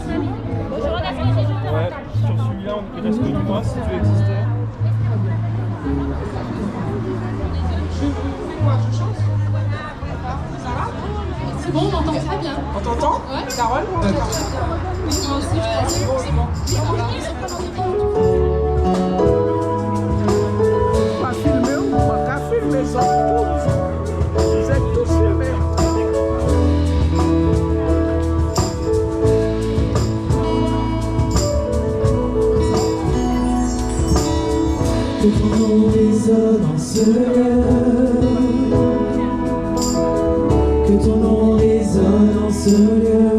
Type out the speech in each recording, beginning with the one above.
Ouais, sur celui-là, on peut rester du moi si tu existais. C'est bon, on entend très bien. On t'entend? Ouais. Carole? D'accord. Oui, moi aussi, je crois. C'est bon, c'est bon. Pas filmer ou pas filmer ça. Vous êtes tous filmés. Que ton nom résonne en ce lieu. Que ton nom résonne en ce lieu.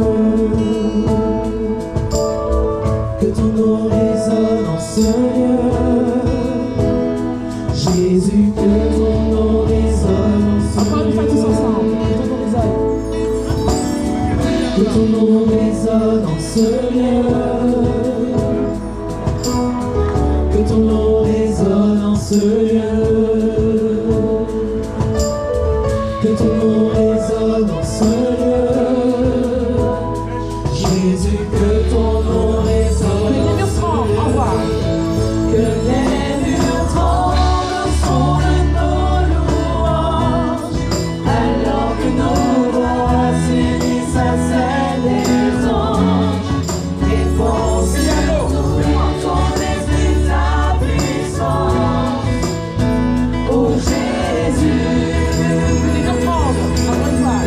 Que ton nom résonne en ce lieu. Jésus, que ton nom résonne en ce lieu. Encore une fois tous ensemble. Que ton nom résonne en ce lieu. Que ton nom résonne en ce lieu. Que ton nom résonne en ce lieu. Jésus, que ton nom résonne en ce lieu. Que les murs tremblent son de nos louanges. Alors que nos voix s'unissent à celles des anges. Réponds sur nous dans ton esprit ta puissance. Oh Jésus, que les murs tremblent, encore une fois.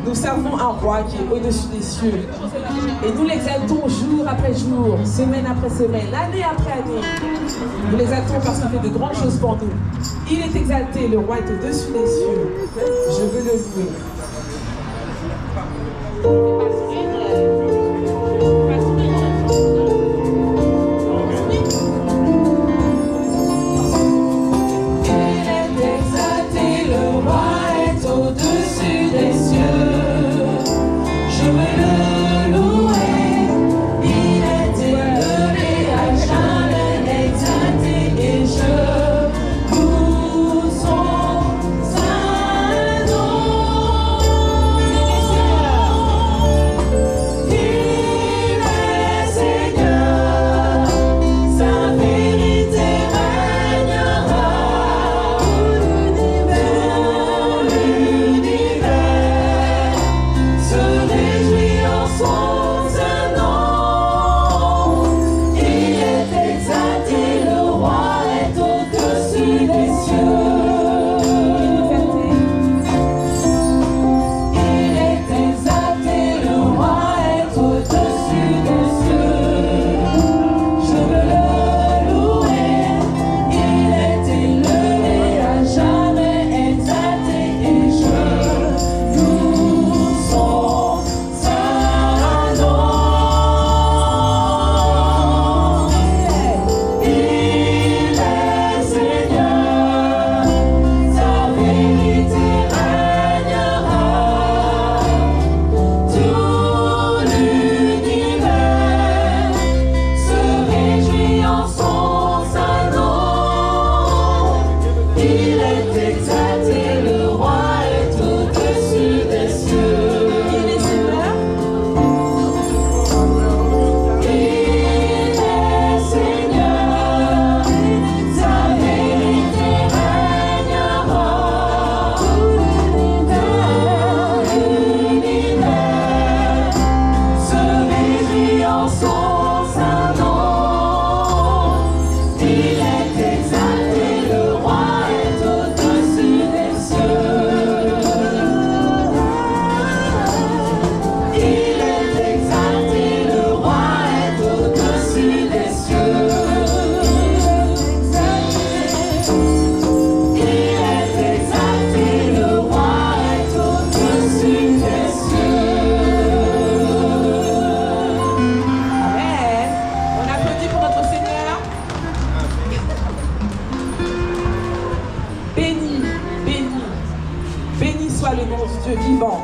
Nous servons un roi qui est au-dessus des cieux. Et nous l'exaltons jour après jour, semaine après semaine, année après année. Nous l'exaltons parce qu'il fait de grandes choses pour nous. Il est exalté, le roi est au-dessus des cieux. Je veux le louer.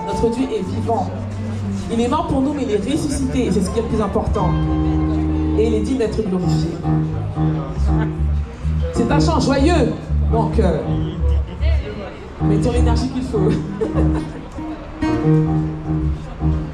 Notre Dieu est vivant. Il est mort pour nous, mais il est ressuscité. Et c'est ce qui est le plus important. Et il est digne d'être glorifié. C'est un chant joyeux. Donc, mettons l'énergie qu'il faut. Béni,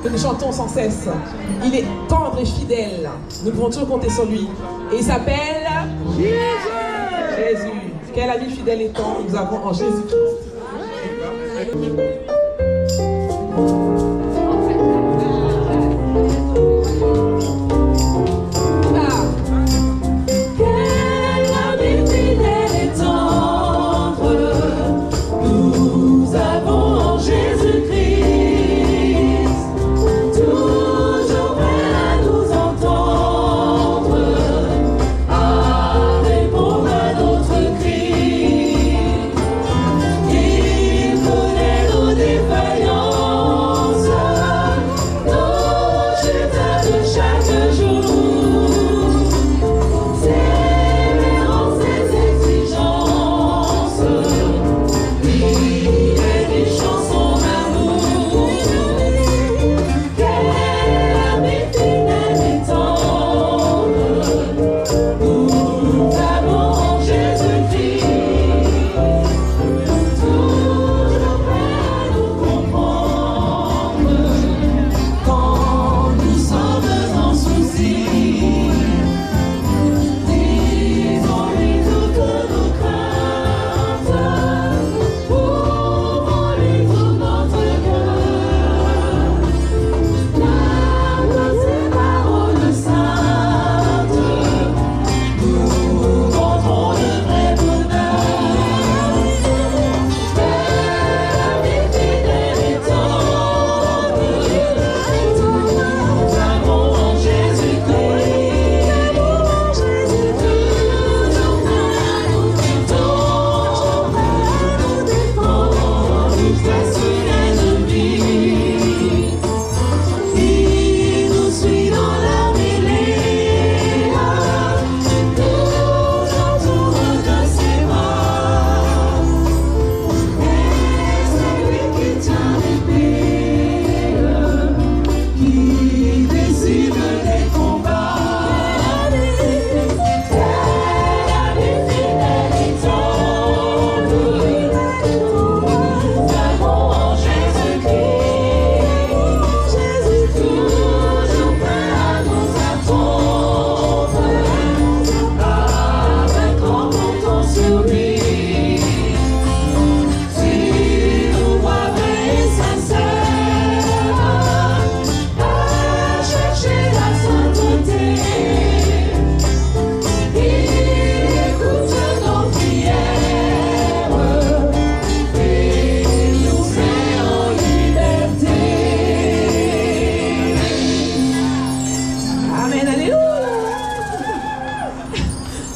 que nous chantons sans cesse. Il est tendre et fidèle. Nous pouvons toujours compter sur lui. Et il s'appelle Jésus. Quel ami fidèle et tendre nous avons en Jésus-Christ.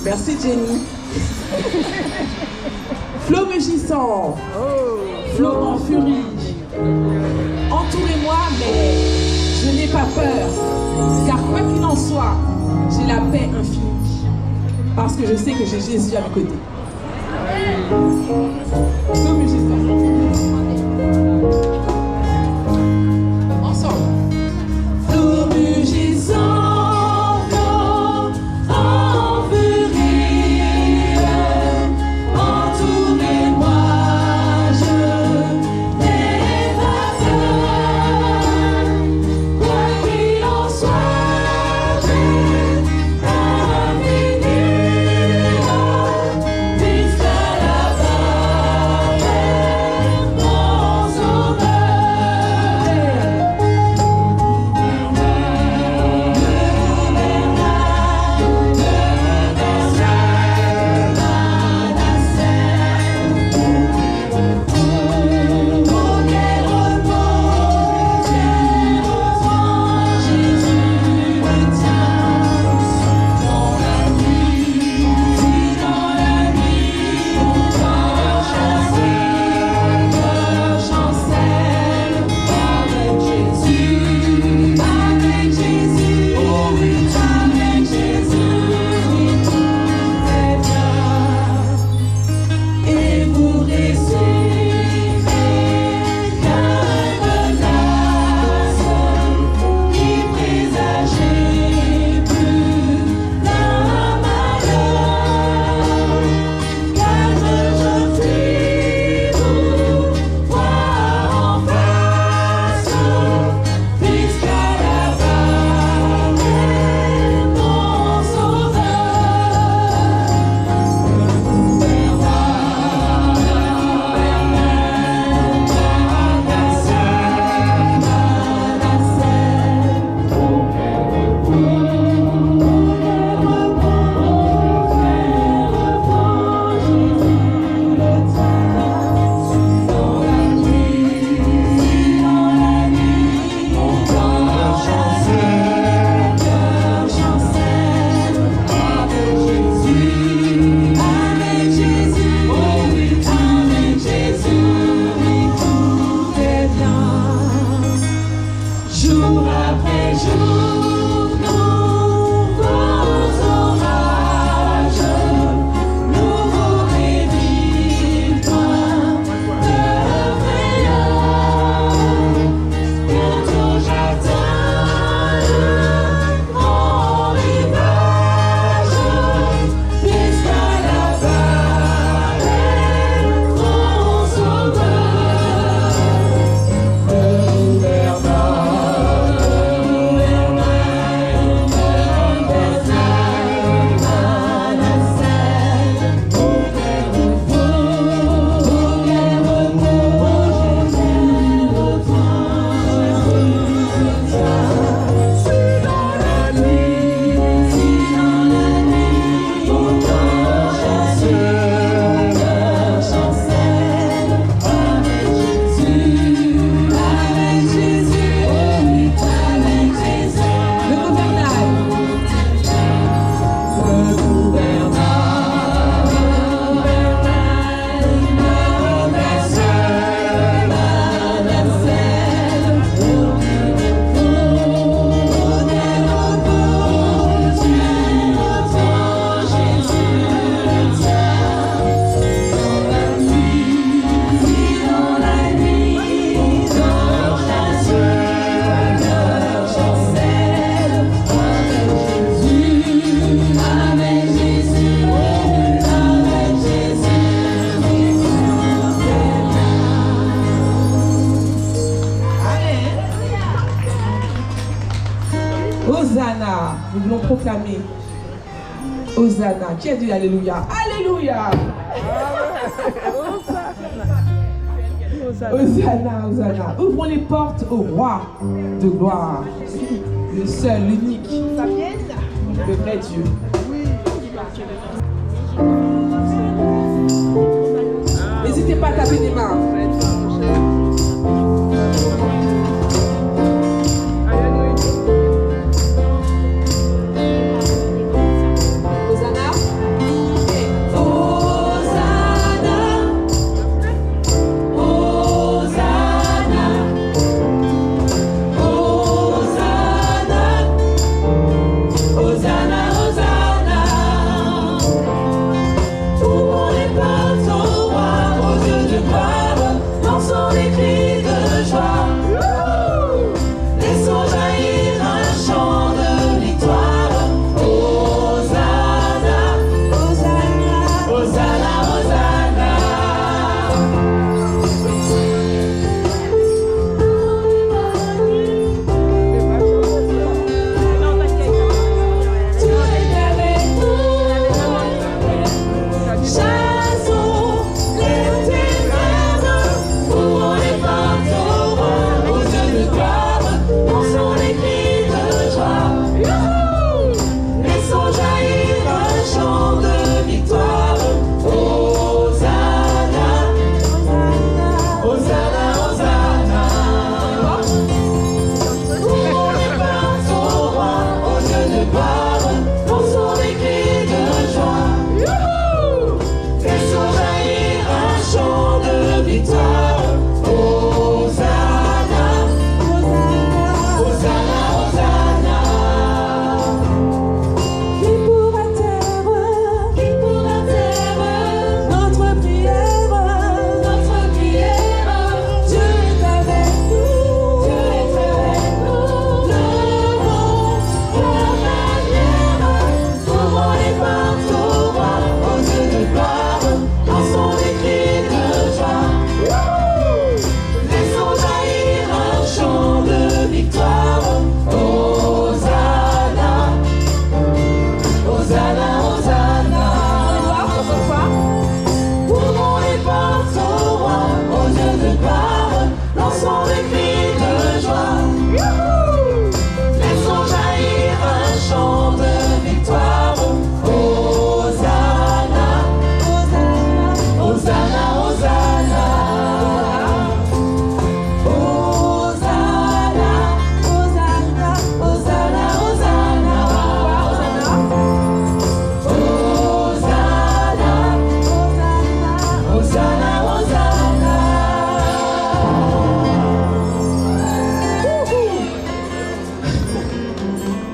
Merci Jenny. Flot mugissant, flot en furie. Entourez-moi, mais je n'ai pas peur, car quoi qu'il en soit, j'ai la paix infinie, parce que je sais que j'ai Jésus à mes côtés. Flot mugissant. Ensemble. Flot mugissant. jours, nouveaux orages, nouveaux rêves, point de frayeur. Bientôt j'atteins le grand rivage, jusqu'à la vallée, mon sauveur, le Hosanna, nous voulons proclamer Hosanna. Qui a dit Alléluia? Alléluia! Hosanna, Hosanna. Ouvrons les portes au roi de gloire, le seul, l'unique, le vrai Dieu. N'hésitez pas à taper des mains. Ouvrons les portes au roi, aux yeux de gloire.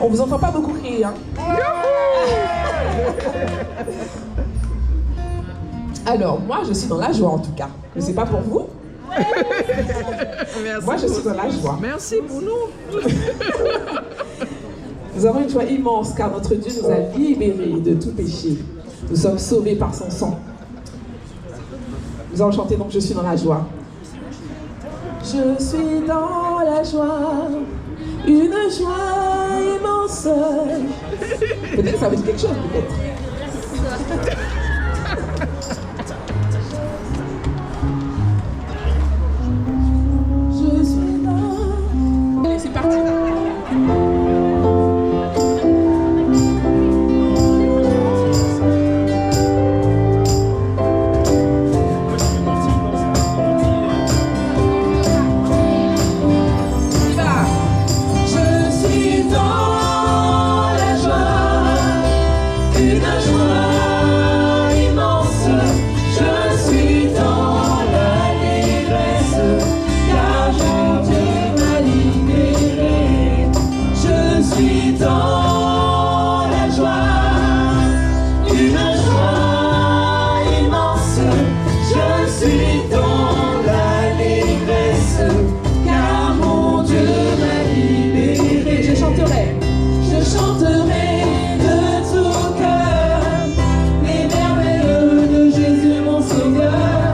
On vous entend pas beaucoup crier, hein. Alors, moi, je suis dans la joie en tout cas. Je ne sais pas pour vous. Merci Moi, je suis pour- dans la joie. Merci pour nous. Nous avons une joie immense car notre Dieu nous a libérés de tout péché. Nous sommes sauvés par son sang. Nous allons chanter donc Je suis dans la joie. Je suis dans la joie, une joie immense. Peut-être que ça veut dire quelque chose, peut-être. Je suis dans... Allez, c'est parti. Je suis dans la joie, une joie immense. Je suis dans la détresse, car mon Dieu m'a libéré. Je suis dans la joie, une joie immense. Je suis dans la détresse, car mon Dieu m'a libéré. Je chanterai. Je chanterai de tout cœur les merveilles de Jésus mon Sauveur.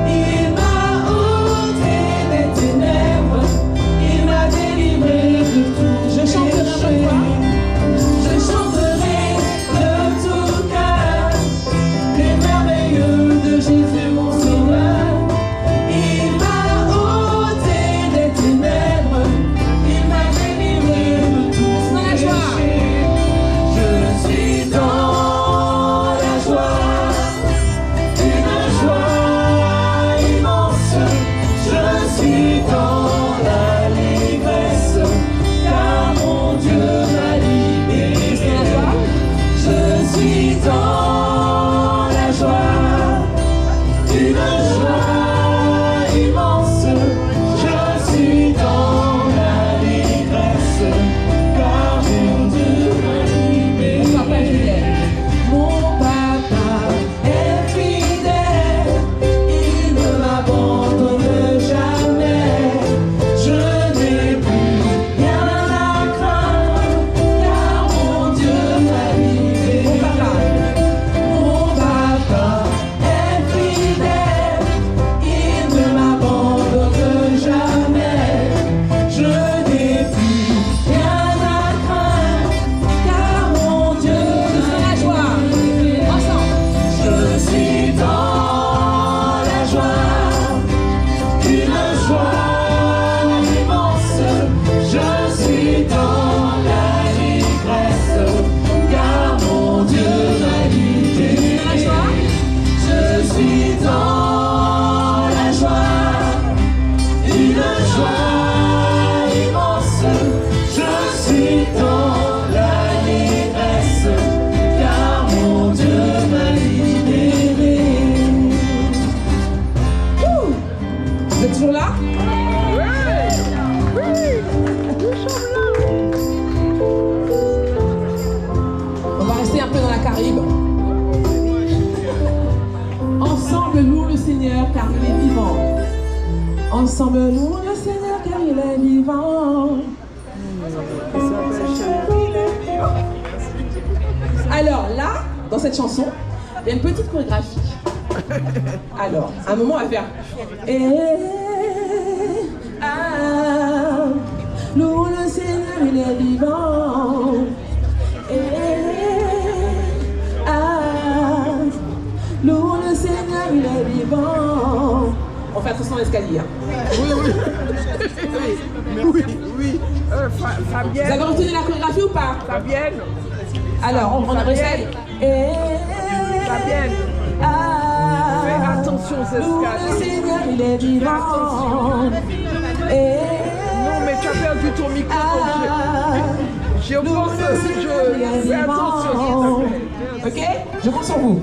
Il m'a ôté des ténèbres, il m'a délivré de tout. Je chanterai péché. un peu. Je chanterai de tout cœur les merveilles de Jésus mon Sauveur. Il m'a ôté des ténèbres, il m'a délivré de tout Dans la joie. péché. Je suis dans la joie, une joie immense. Je suis dans la l'ivresse, car mon Dieu m'a libéré. Je suis dans la joie, une joie immense. Je suis dans la l'ivresse, car mon Dieu m'a libéré. Mon papa est fidèle, il ne m'abandonne jamais. Je n'ai plus rien à craindre, car mon Dieu m'a libéré. Mon papa est fidèle, il ne m'abandonne jamais. Je n'ai plus rien à craindre, car mon Dieu m'a libéré. Je suis dans la joie, une joie immense. Je suis dans la l'ivresse, car mon Dieu m'a libéré. Je suis dans la joie, une joie immense. Je suis dans la l'ivresse, car mon Dieu m'a libéré. Vous êtes toujours là? On va rester un peu dans la Caraïbe. Ensemble, louons le Seigneur car il est vivant. Ensemble, louons le Seigneur car il est vivant. Alors là, dans cette chanson, il y a une petite chorégraphie. Alors, à un moment, on va faire. Louons le Seigneur, il est vivant. Louons le Seigneur, il est vivant. On fait attention à l'escalier. Oui. Vous Fabienne, avez retenu la chorégraphie ou pas? Fabienne, Alors, on essaye. Fabienne. Fais attention aux Louons le escaliers. Seigneur, il est vivant. Non, mais tu as perdu ton micro. donc je pense que je fais attention. Ok? Je compte sur vous.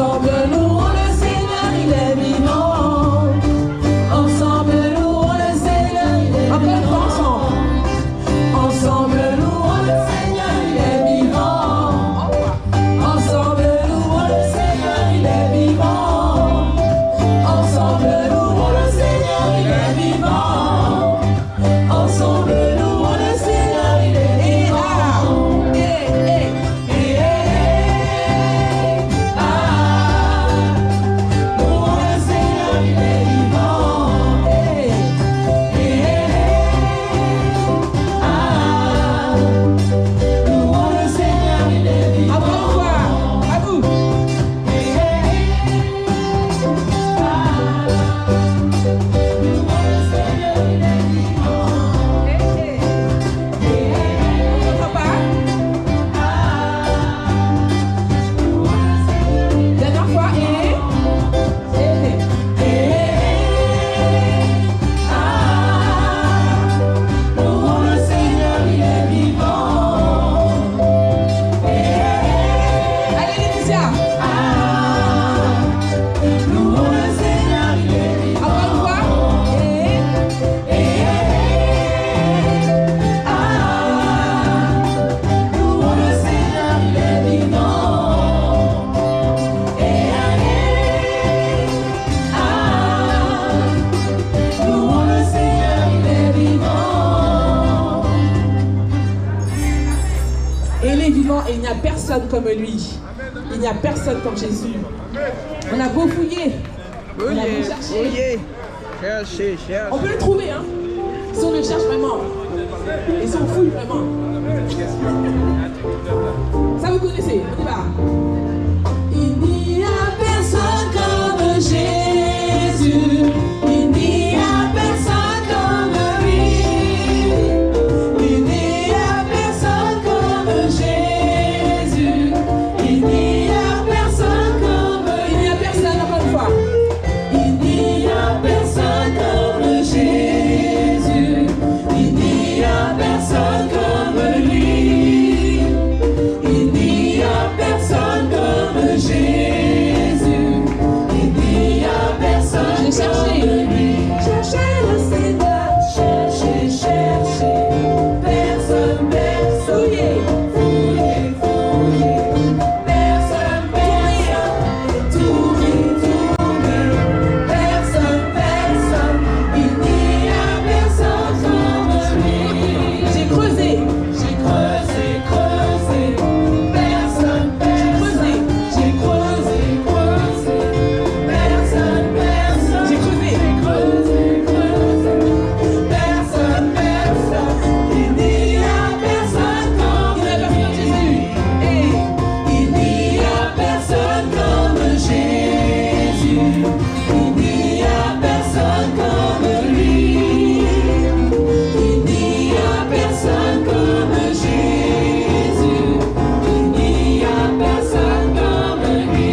Ensemble, louons le Seigneur, il est vivant. Ensemble, louons le Seigneur, il est vivant. Ensemble, louons le Seigneur, il est vivant. Ensemble, louons le Seigneur, il est vivant. Ensemble, louons le Seigneur, il est vivant. Ensemble, louons le Seigneur, il est vivant. Louons le Seigneur, il est vivant. Louons le Seigneur, il est vivant. Encore une fois, à vous. Papa. Dernière fois, Louons le Seigneur, il est vivant. allez Laetitia. Louons le Seigneur, il est vivant. Encore une fois. Louons le Seigneur, il est vivant. Louons le Seigneur, il est vivant. Et il est vivant et il n'y a personne comme lui. Il n'y a personne comme Jésus. On a beau fouiller. On a beau chercher. Fouillez. Cherchez, cherchez. On peut le trouver, hein. Si on le cherche vraiment. Et si on fouille vraiment. Ça vous connaissez. On y va. Il n'y a personne comme Jésus. Il n'y a personne comme lui. Il n'y a personne comme Jésus. Il n'y a personne comme Il n'y a personne, encore une fois. Il n'y a personne comme Jésus. Il n'y a personne comme lui. Il n'y a personne comme Jésus. Il n'y a personne J'ai cherché. comme lui. Cherchez le Seigneur, cherchez, cherchez. Personne, personne. Fouillez, fouillez, fouillez. Personne, personne. Tournez, tournez. Personne, personne. Il n'y a personne comme lui. J'ai creusé. J'ai creusé, creusé. Personne, personne. J'ai creusé, creusé. Personne, personne. J'ai creusé. Creusé, creusé. Personne, personne. Il n'y a personne comme Il n'y a personne lui. Jésus. Il n'y a personne comme Jésus. Il n'y a personne comme lui. Il n'y a personne comme Jésus. Il n'y a personne comme lui.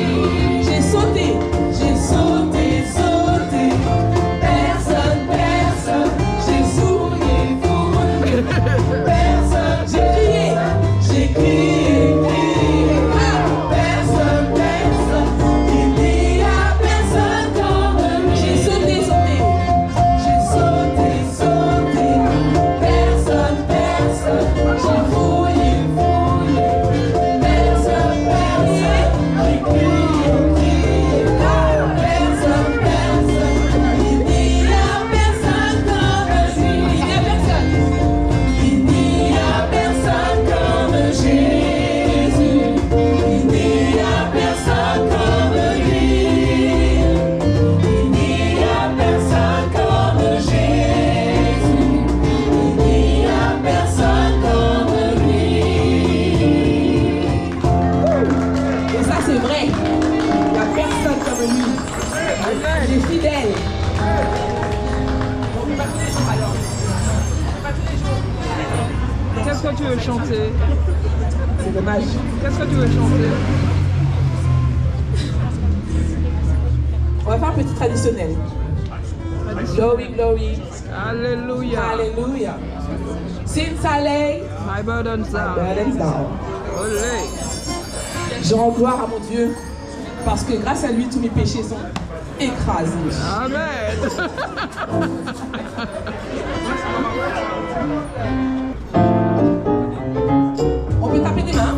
J'ai sauté. J'ai sauté, sauté. Personne, personne. J'ai fouillé, fouillé. Personne, J'ai crié. j'ai crié, crié. Personne, personne. Il n'y a personne comme lui. J'ai sauté, sauté. J'ai sauté, sauté. Personne, personne. J'ai fouillé, fouillé. Personne, personne. J'ai crié, crié. Personne, personne. Il n'y a personne comme lui. Il n'y a personne. Il n'y a personne comme Jésus. Il n'y a personne comme lui. Il n'y a personne comme Jésus. Il n'y a personne comme lui. Et ça, c'est vrai. Il n'y a personne comme lui. Il est fidèle. Qu'est-ce que tu veux chanter? C'est dommage. Qu'est-ce que tu veux chanter? On va faire un petit traditionnel. Glory, glory. Alléluia. Hallelujah. Since I lay My burdens my are. burdens down. Olé. Je rends gloire à mon Dieu Parce que grâce à lui, tous mes péchés sont écrasés. Amen. On peut taper des mains.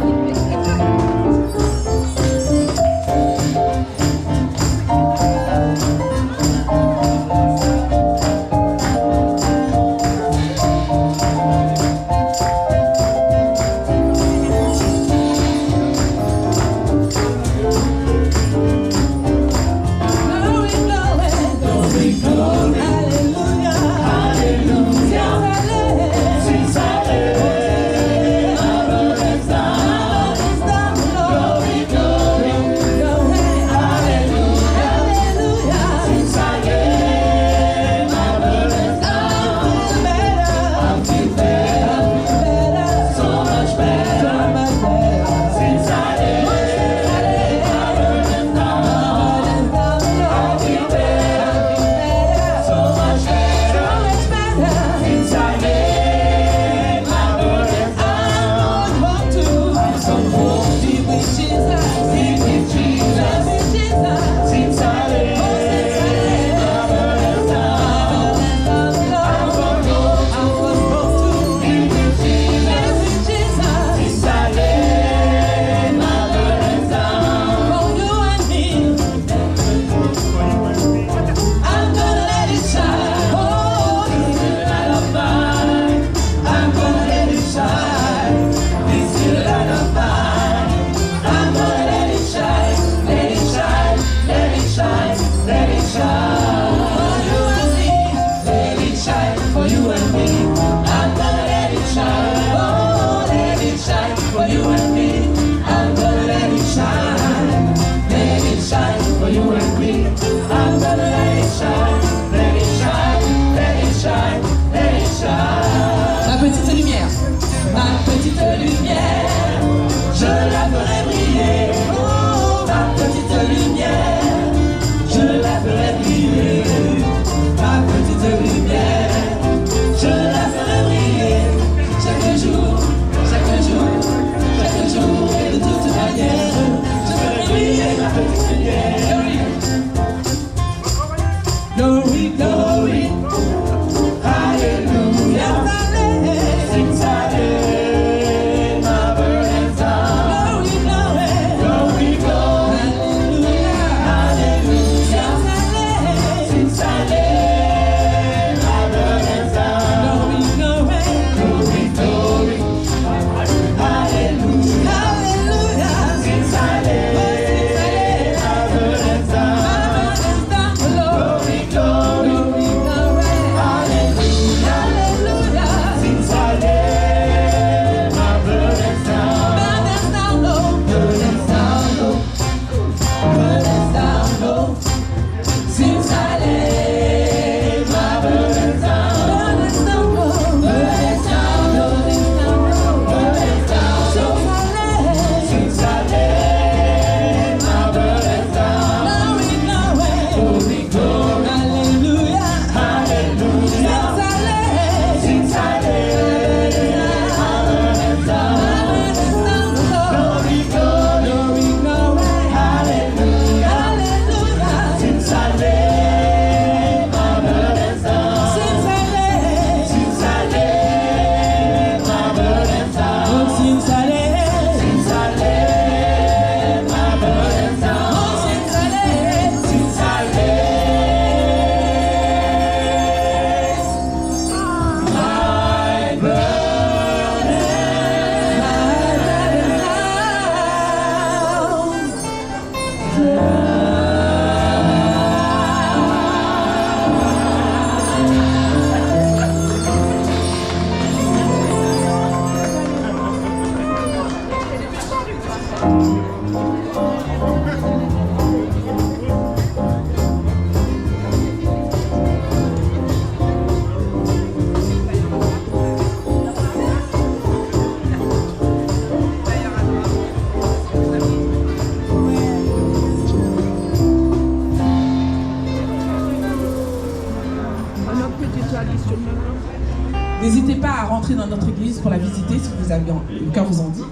N'hésitez pas à rentrer dans notre église pour la visiter si vous avez le cœur vous en dit.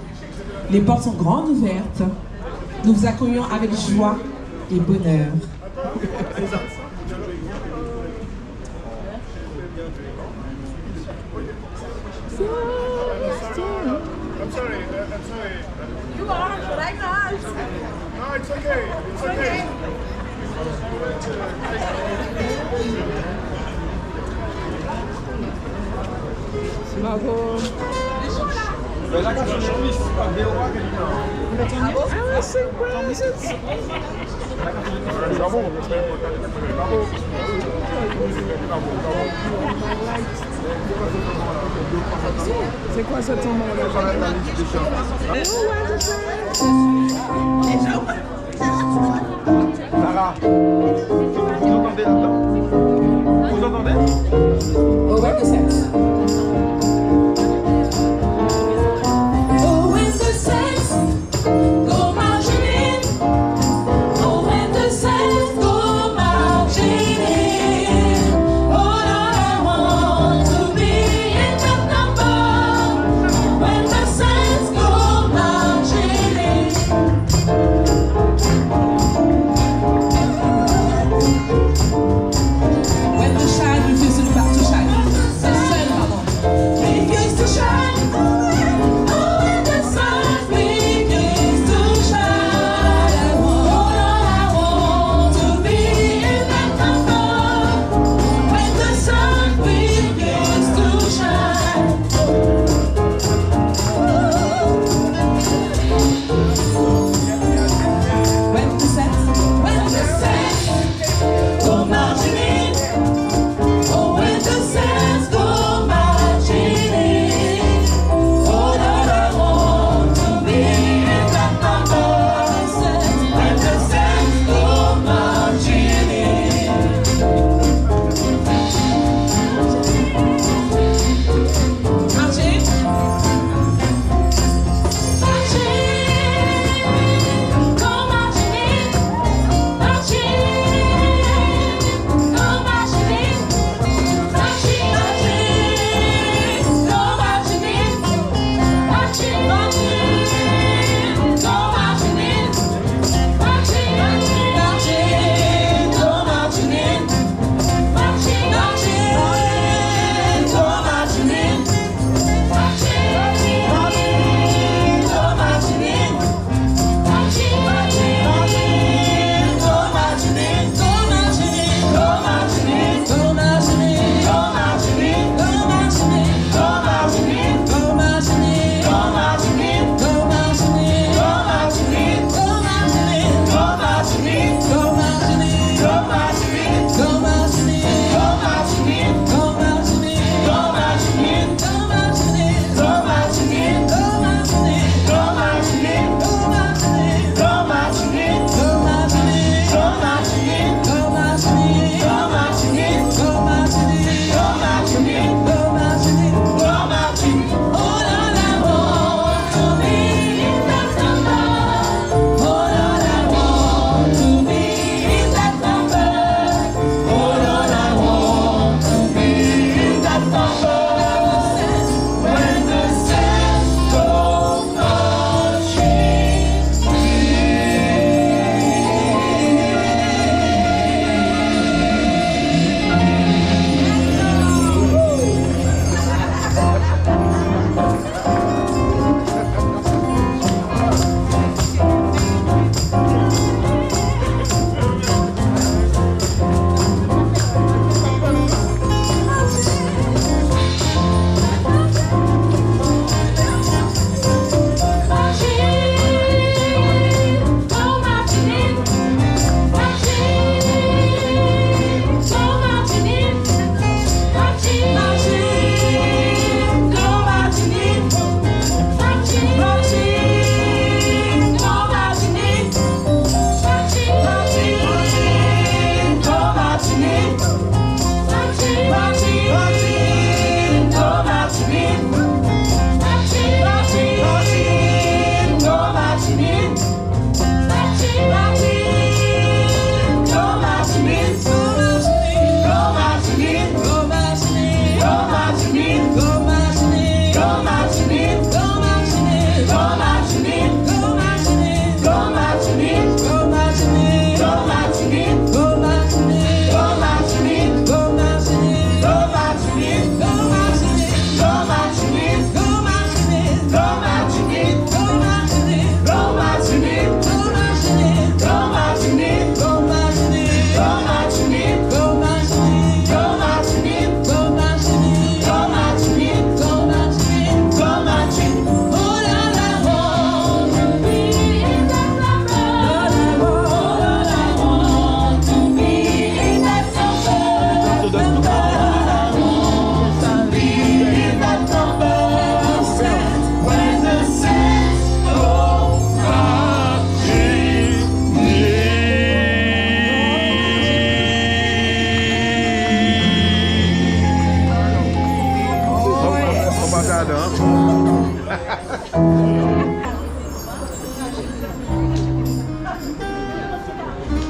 Les portes sont grandes ouvertes. Nous vous accueillons avec joie et bonheur. I'm sorry. You are, but I'm not. No, it's okay. It's okay. Bravo. Là, tu vas changer, c'est pas bien. Bravo. C'est quoi ce ton là? Sarah, vous entendez là-dedans? Vous entendez? Oh, ouais, the sex. Oh, when the saints go marching in. Oh, when the saints go marching in. Oh, Lord, I want to be in that number. When the saints go marching in.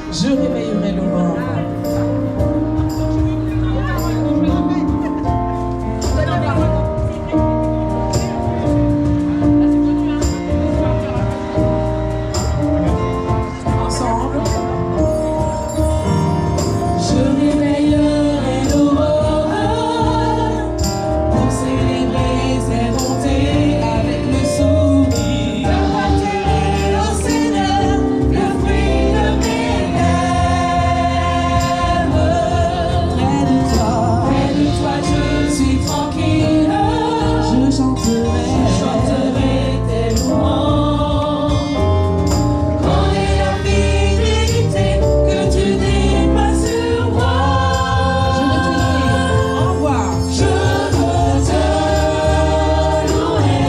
Je réveillerai le mort. Ensemble. Je réveillerai l'aurore pour célébrer ses bontés avec le sourire. J'apporterai au Seigneur le fruit de mes lèvres. Près de toi je suis tranquille. Je chanterai tes louanges. Quand est la fidélité que tu déploies sur moi. Je veux te louer. Au revoir. Je veux te louer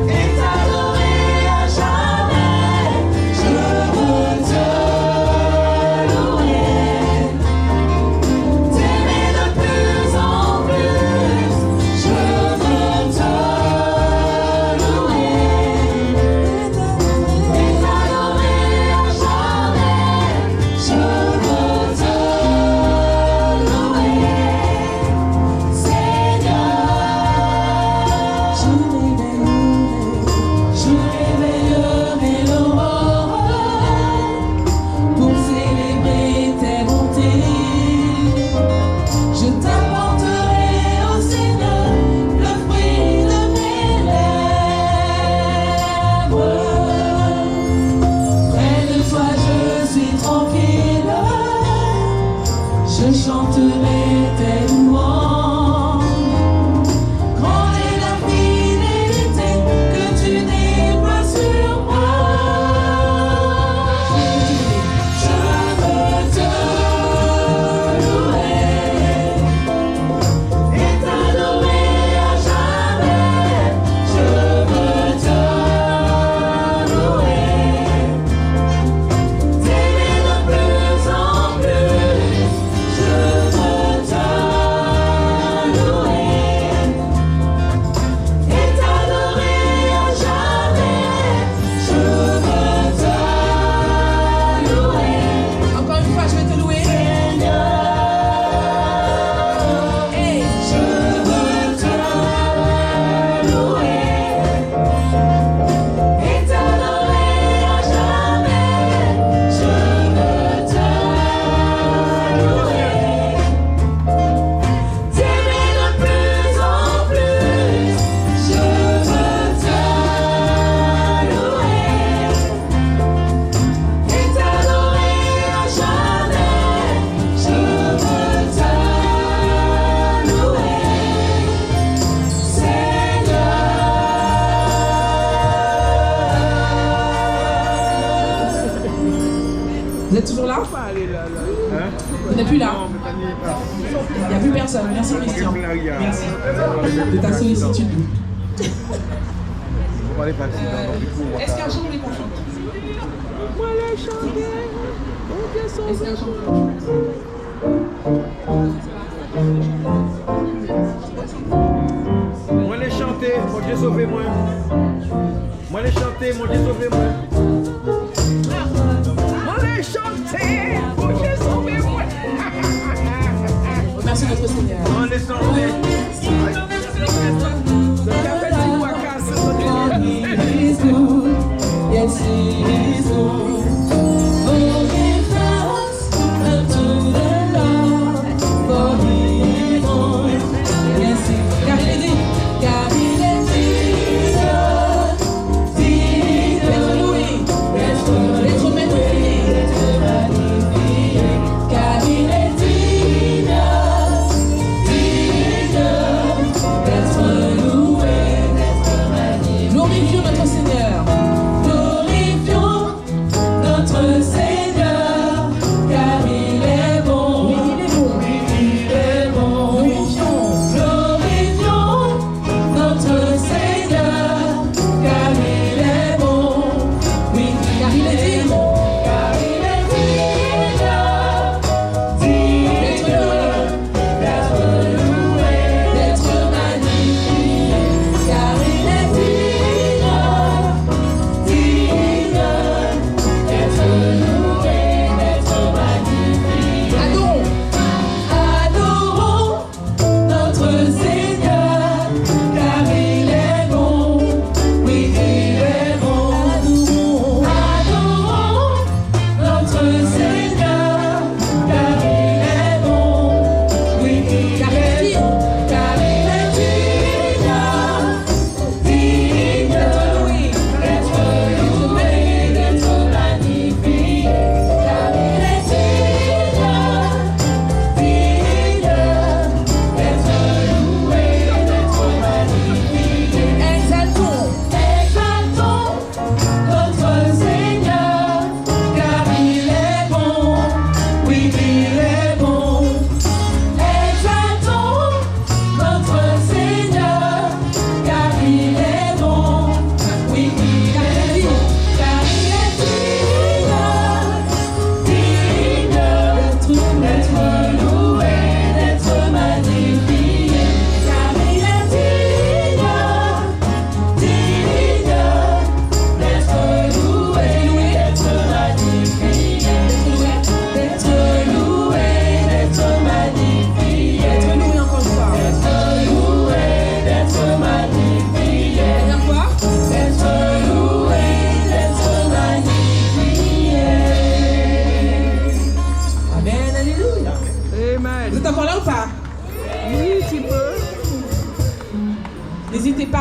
et t'adorer à jamais. Je veux te louer, t'aimer de plus en plus. Je veux te louer et t'adorer à jamais. Je veux te louer, Seigneur. Je réveillerai l'aurore pour célébrer tes bontés. Je t'apporterai au Seigneur le fruit de mes lèvres. Près de toi je suis tranquille. Je chanterai tes louanges. Grande est la fidélité que tu déploies sur moi. Je veux te louer et t'adorer à jamais. Je veux te louer, t'aimer de plus en plus. Je veux te louer et t'adorer à jamais. Je veux te louer, Encore une fois, je vais te louer. Seigneur. Et je veux te louer et t'adorer à jamais. Je veux te louer, t'aimer de plus en plus. Je veux te louer et t'adorer à jamais. Je veux te louer, Seigneur. Vous êtes toujours là? Vous n'êtes plus là? Il n'y a plus personne. Merci Christian. Merci de ta sollicitude. Est-ce qu'un jour vous voulez qu'on chante? Est-ce qu'un jour Moi les chanter, mon Dieu sauvez-moi. Moi les chanter, mon Dieu sauvez-moi. Moi les chanter, mon Dieu sauvez-moi. Remercie notre Seigneur. Moi les chanter. He's good, yes he is good. Oh, give thanks unto the Lord, for he is good. Yes he is. Car il est digne, car il est digne, digne d'être loué, d'être magnifié, car il est digne, digne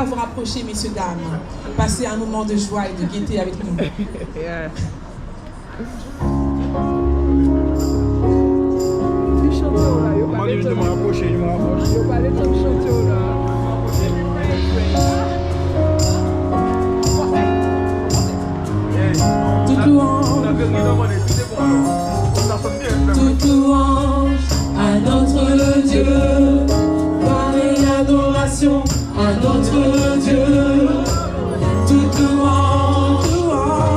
à vous rapprocher, messieurs, dames. Passez un moment de joie et de gaieté avec nous. Yeah. Tu chantes là, yo pas Je me rapprocher, je me rapproche. yo pas le temps de chanter là. Toute louange, toute louange à notre Dieu. Gloire et adoration à notre Dieu. Toute louange,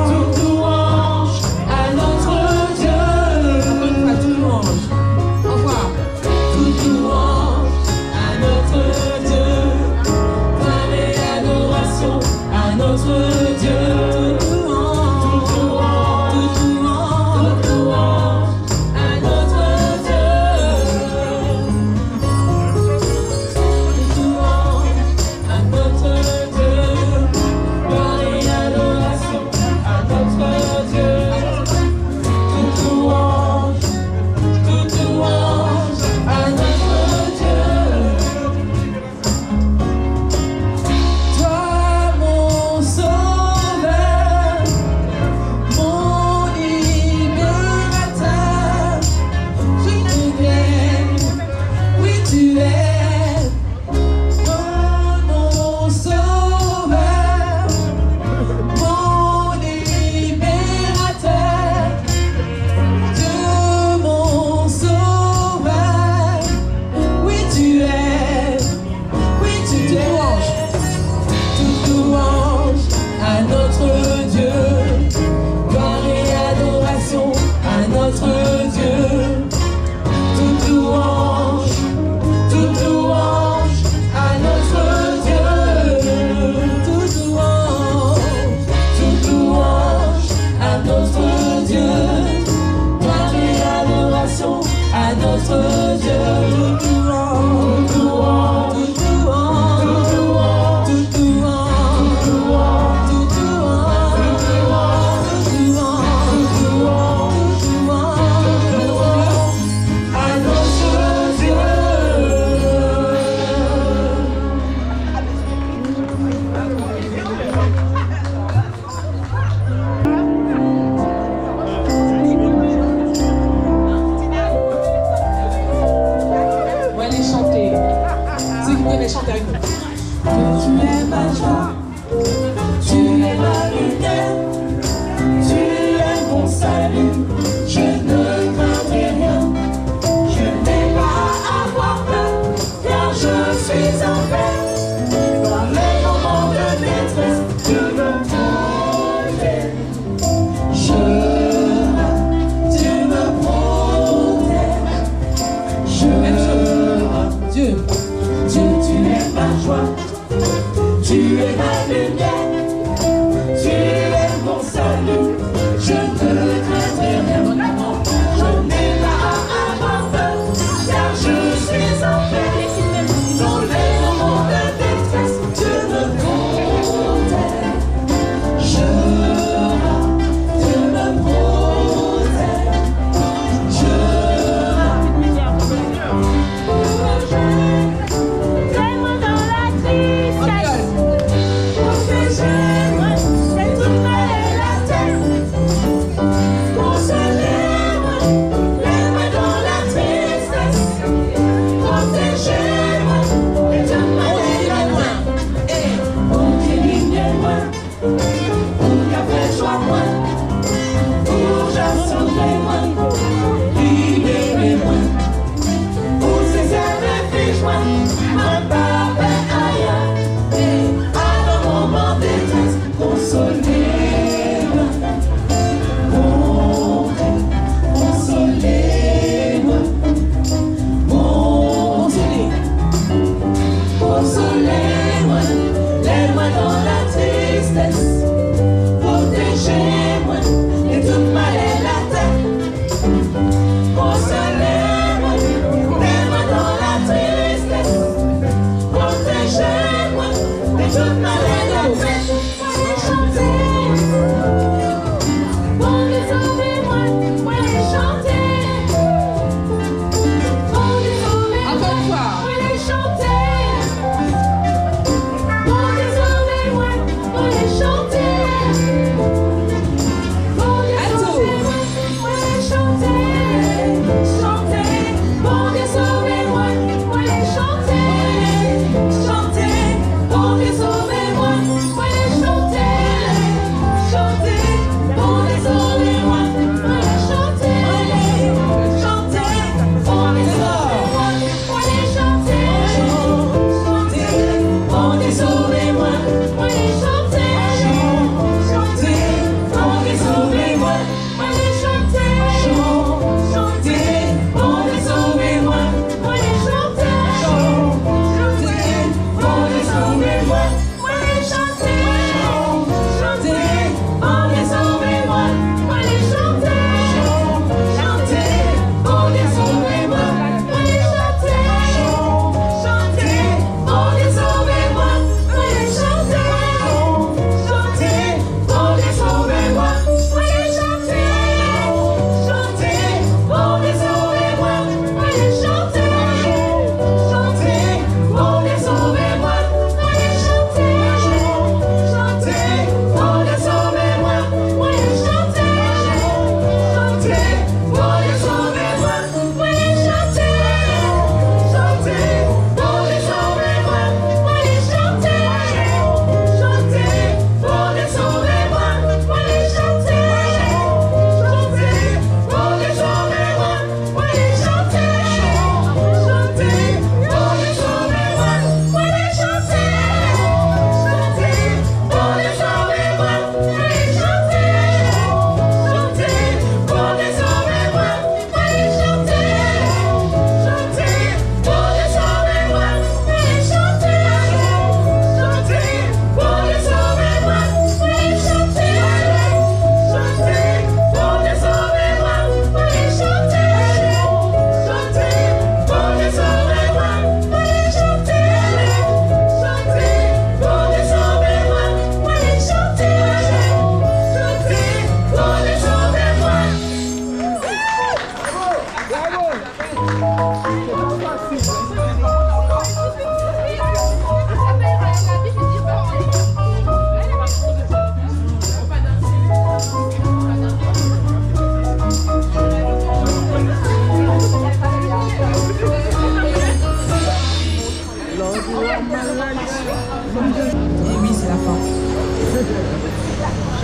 toute louange à notre Dieu. Toute louange. Au revoir. Toute louange à notre Dieu. Gloire et adoration à notre Dieu.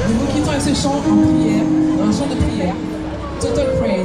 Nous nous quittons avec ce chant en prière, un chant de prière. Total praise.